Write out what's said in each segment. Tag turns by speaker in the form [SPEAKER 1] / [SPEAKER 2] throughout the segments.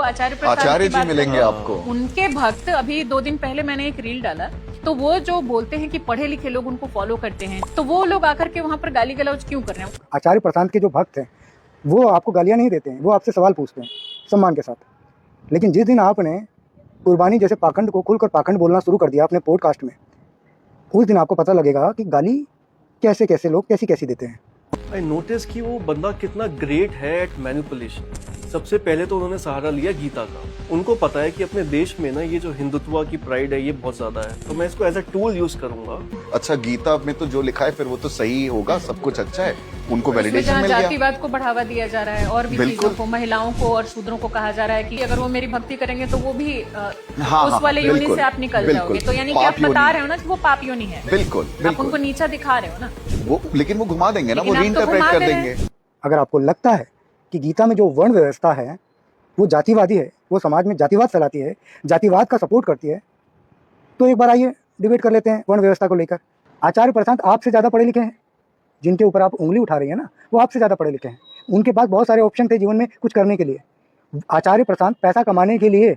[SPEAKER 1] आचार्य जी मिलेंगे आपको।
[SPEAKER 2] उनके भक्त, अभी 2 दिन पहले मैंने एक रील डाला, तो वो जो बोलते हैं कि पढ़े लिखे लोग उनको फॉलो करते हैं, तो वो लोग आकर के वहाँ पर गाली गलौज क्यों कर रहे हैं?
[SPEAKER 3] आचार्य प्रशांत के जो भक्त हैं वो आपको गालियाँ नहीं देते हैं, वो आपसे सवाल पूछते हैं सम्मान के साथ। लेकिन जिस दिन आपने कुर्बानी जैसे पाखंड को खुलकर पाखंड बोलना शुरू कर दिया अपने पॉडकास्ट में, उस दिन आपको पता लगेगा कि गाली कैसे कैसे लोग कैसी कैसी देते हैं।
[SPEAKER 4] आई नोटिस कि वो बंदा कितना ग्रेट है एट मैनिपुलेशन। सबसे पहले तो उन्होंने सहारा लिया गीता का। उनको पता है कि अपने देश में ना ये जो हिंदुत्व की प्राइड है ये बहुत ज्यादा है, तो मैं इसको एज अ टूल यूज करूंगा।
[SPEAKER 1] अच्छा, गीता में तो जो लिखा है फिर वो तो सही होगा, सब कुछ अच्छा है, उनको वैलिडेशन मिल गया।
[SPEAKER 2] जातिवाद को बढ़ावा दिया जा रहा है और भी चीजों को, महिलाओं को और शूद्रों को कहा जा रहा है कि अगर वो मेरी भक्ति करेंगे तो वो भी उस वाले योनि से आप निकल जाओगे। तो यानी कि आप बता रहे हो ना कि वो पाप योनि है।
[SPEAKER 1] बिल्कुल,
[SPEAKER 2] आप उनको नीचा दिखा रहे हो ना
[SPEAKER 1] वो, लेकिन वो घुमा देंगे ना, वो रीइंटरप्रेट कर देंगे।
[SPEAKER 3] अगर आपको लगता है कि गीता में जो वर्ण व्यवस्था है वो जातिवादी है, वो समाज में जातिवाद फैलाती है, जातिवाद का सपोर्ट करती है, तो एक बार आइए डिबेट कर लेते हैं वर्ण व्यवस्था को लेकर। आचार्य प्रशांत आपसे ज़्यादा पढ़े लिखे हैं, जिनके ऊपर आप उंगली उठा रही है ना, वो आपसे ज़्यादा पढ़े लिखे हैं। उनके पास बहुत सारे ऑप्शन थे जीवन में कुछ करने के लिए। आचार्य प्रशांत पैसा कमाने के लिए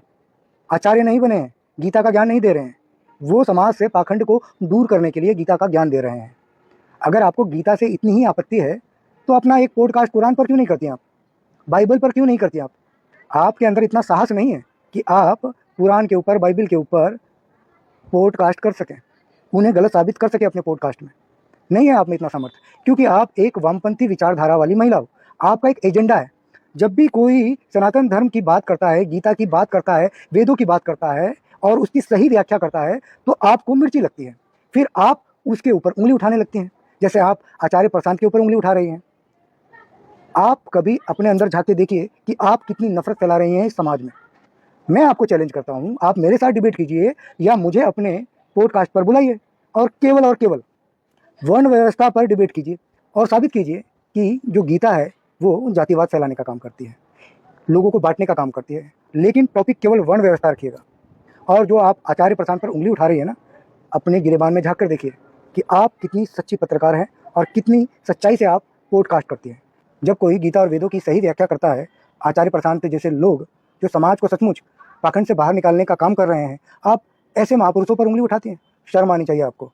[SPEAKER 3] आचार्य नहीं बने हैं, गीता का ज्ञान नहीं दे रहे हैं। वो समाज से पाखंड को दूर करने के लिए गीता का ज्ञान दे रहे हैं। अगर आपको गीता से इतनी ही आपत्ति है तो अपना एक पॉडकास्ट कुरान पर क्यों नहीं करती आप, बाइबल पर क्यों नहीं करती आप? आपके अंदर इतना साहस नहीं है कि आप कुरान के ऊपर, बाइबल के ऊपर पॉडकास्ट कर सकें, उन्हें गलत साबित कर सकें अपने पॉडकास्ट में। नहीं है आप में इतना सामर्थ्य, क्योंकि आप एक वामपंथी विचारधारा वाली महिला हो। आपका एक एजेंडा है। जब भी कोई सनातन धर्म की बात करता है, गीता की बात करता है, वेदों की बात करता है और उसकी सही व्याख्या करता है, तो आपको मिर्ची लगती है। फिर आप उसके ऊपर उंगली उठाने लगती हैं, जैसे आप आचार्य प्रशांत के ऊपर उंगली उठा रही हैं। आप कभी अपने अंदर झांक के देखिए कि आप कितनी नफरत फैला रही हैं इस समाज में। मैं आपको चैलेंज करता हूं, आप मेरे साथ डिबेट कीजिए या मुझे अपने पॉडकास्ट पर बुलाइए और केवल वर्ण व्यवस्था पर डिबेट कीजिए और साबित कीजिए कि जो गीता है वो जातिवाद फैलाने का काम करती है, लोगों को बांटने का काम करती है। लेकिन टॉपिक केवल वर्ण व्यवस्था रखिएगा। और जो आप आचार्य प्रशांत पर उंगली उठा रही है ना, अपने गिरेबान में झाँक कर देखिए कि आप कितनी सच्ची पत्रकार हैं और कितनी सच्चाई से आप पॉडकास्ट करती हैं। जब कोई गीता और वेदों की सही व्याख्या करता है, आचार्य प्रशांत जैसे लोग जो समाज को सचमुच पाखंड से बाहर निकालने का काम कर रहे हैं, आप ऐसे महापुरुषों पर उंगली उठाती हैं। शर्म आनी चाहिए आपको।